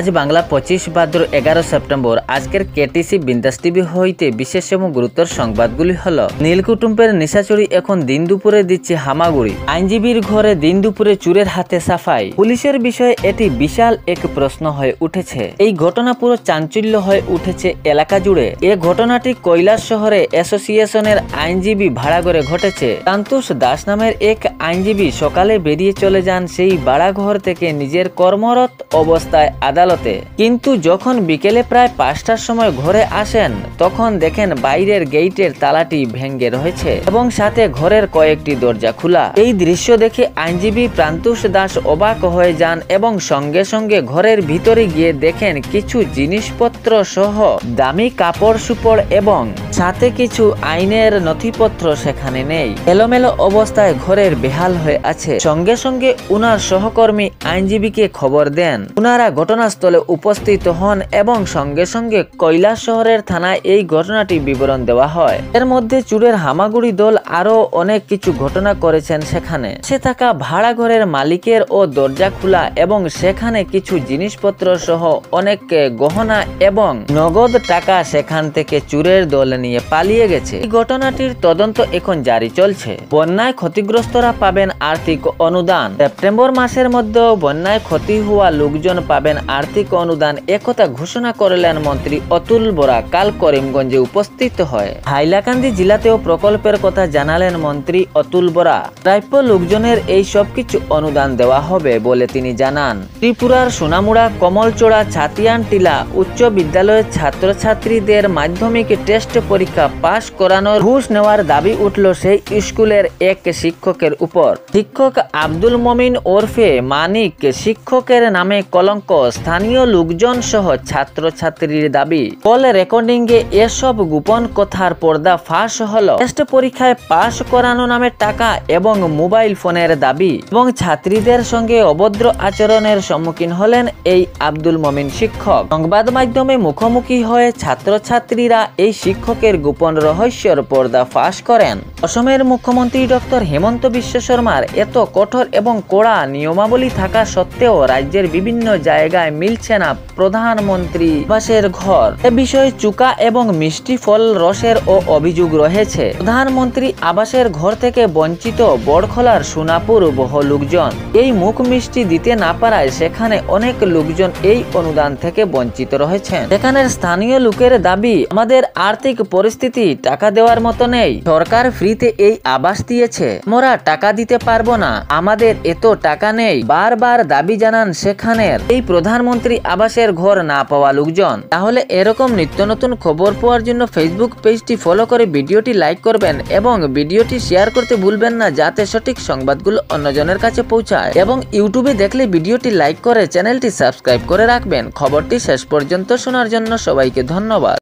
আজ বাংলা 25 ভাদ্র 11 সেপ্টেম্বর। আজকের কেটিসি বিন্দাস টিভি হইতে বিশেষ এবং গুরুত্বর সংবাদগুলি হল, নীলকুটুম্বের নিশাচুরি এখন দিন দুপুরে দিচ্ছে হামাগুড়ি, আইনজীবীর ঘরে দিন দুপুরে চুরের হাতে সাফাই। পুলিশের বিষয়ে এটি বিশাল এক প্রশ্ন হয়ে উঠেছে। এই ঘটনা পুরো চাঞ্চল্য হয়ে উঠেছে এলাকা জুড়ে। এ ঘটনাটি কৈলাস শহরে অ্যাসোসিয়েশনের আইনজীবী ভাড়া ঘরে ঘটেছে। সন্তোষ দাস নামের এক আইনজীবী সকালে বেরিয়ে চলে যান সেই ভাড়াঘর থেকে নিজের কর্মরত অবস্থায় আদালতে, কিন্তু যখন বিকেলে প্রায় 5টার সময় ঘরে আসেন তখন দেখেন বাইরের গেটের তালাটি ভেঙে রয়েছে এবং সাথে ঘরের কয়েকটি দরজা খোলা। এই দৃশ্য দেখে আইনজীবী প্রান্তোষ দাস অবাক হয়ে যান এবং সঙ্গে সঙ্গে ঘরের ভিতরে গিয়ে দেখেন কিছু জিনিসপত্র সহ দামি কাপড় সুপড় এবং সাথে কিছু আইনের নথিপত্র সেখানে নেই। এলোমেলো অবস্থায় ঘরের বেহাল হয়ে আছে। সঙ্গে সঙ্গে উনার সহকর্মী আইনজীবীকে খবর দেন। উনারা ঘটনাস্থলে উপস্থিত হন এবং সঙ্গে সঙ্গে কৈলাস শহরের থানায় এই ঘটনাটি বিবরণ দেওয়া হয়। এর মধ্যে চুরের হামাগুড়ি দল আরো অনেক কিছু ঘটনা করেছেন সেখানে। সে থাকা ভাড়া ঘরের মালিকের ও দরজা খোলা এবং সেখানে কিছু জিনিসপত্র সহ অনেক গহনা এবং নগদ টাকা সেখান থেকে চুরের দল নিয়ে পালিয়ে গেছে। এই ঘটনাটির তদন্ত এখন জারি চলছে। বন্যায় ক্ষতিগ্রস্তরা পাবেন আর্থিক অনুদান। সেপ্টেম্বর মাসের মধ্যে বন্যায় ক্ষতি হওয়া লোকজন পাবেন আর্থিক অনুদান, একথা ঘোষণা করলেন মন্ত্রী অতুল বরা কাল করিমগঞ্জে উপস্থিত হয়। হাইলাকান্দি জেলাতেও প্রকল্পের কথা জানালেন মন্ত্রী অতুল বরা। প্রাপ্য লোকজনের এই সবকিছু অনুদান দেওয়া হবে বলে তিনি জানান। ত্রিপুরার সোনামুড়া, কমলচোড়া, ছাতিয়ান টিলা উচ্চ বিদ্যালয়ের ছাত্রছাত্রীদের মাধ্যমিক টেস্ট পরীক্ষা পাশ করানোর ঘুষ নেওয়ার দাবি উঠল সেই স্কুলের এক শিক্ষকের উপর। শিক্ষক আব্দুল মমিন ওরফে মানিক শিক্ষকের নামে কলঙ্ক। স্থানীয় লোকজন সহ ছাত্রছাত্রীর দাবি, কল রেকর্ডিংয়ে এসব গোপন কথার পর্দা ফাঁস হলো। টেস্ট পরীক্ষায় পাশ করানো নামে টাকা এবং মোবাইল ফোনের দাবি এবং ছাত্রীদের সঙ্গে অভদ্র আচরণের সম্মুখীন হলেন এই আব্দুল মমিন শিক্ষক। সংবাদ মাধ্যমে মুখোমুখি হয়ে ছাত্রছাত্রীরা এই শিক্ষকের গোপন রহস্যের পর্দা ফাঁস করেন। অসমের মুখ্যমন্ত্রী ডক্টর হেমন্ত বিশ্ব শর্মার এত কঠোর এবং কড়া নিয়মাবলী থাকা সত্ত্বেও রাজ্যের বিভিন্ন জায়গায় মিলছে না প্রধানমন্ত্রী আবাসের ঘর। এ বিষয়ে চুকা এবং মিষ্টি ফল রসের ও অভিযোগ রয়েছে। প্রধানমন্ত্রী আবাসের ঘর থেকে বঞ্চিত বড়খলার সোনাপুর বহু লোকজন। এই মুখ মিষ্টি দিতে না পারায় সেখানে অনেক লোকজন এই অনুদান থেকে বঞ্চিত রয়েছেন। সেখানের স্থানীয় লোকের দাবি, আমাদের আর্থিক পরিস্থিতি টাকা দেওয়ার মতো নেই। সরকার ফ্রিতে এই আবাস দিয়েছে, আমরা টাকা দিতে পারবো না, আমাদের এত টাকা নেই। বারবার দাবি জানান সেখানের এই প্রধানমন্ত্রী আবাসের ঘর না পাওয়া লোকজন। তাহলে এরকম নিত্য নতুন খবর পাওয়ার জন্য ফেসবুক পেজটি ফলো করে ভিডিওটি লাইক করবেন এবং ভিডিওটি শেয়ার করতে ভুলবেন না, যাতে সঠিক সংবাদগুলো অন্যজনের কাছে পৌঁছায়। এবং ইউটিউবে দেখলে ভিডিওটি লাইক করে চ্যানেলটি সাবস্ক্রাইব করে রাখবেন। খবরটি শেষ পর্যন্ত শোনার জন্য সবাইকে ধন্যবাদ।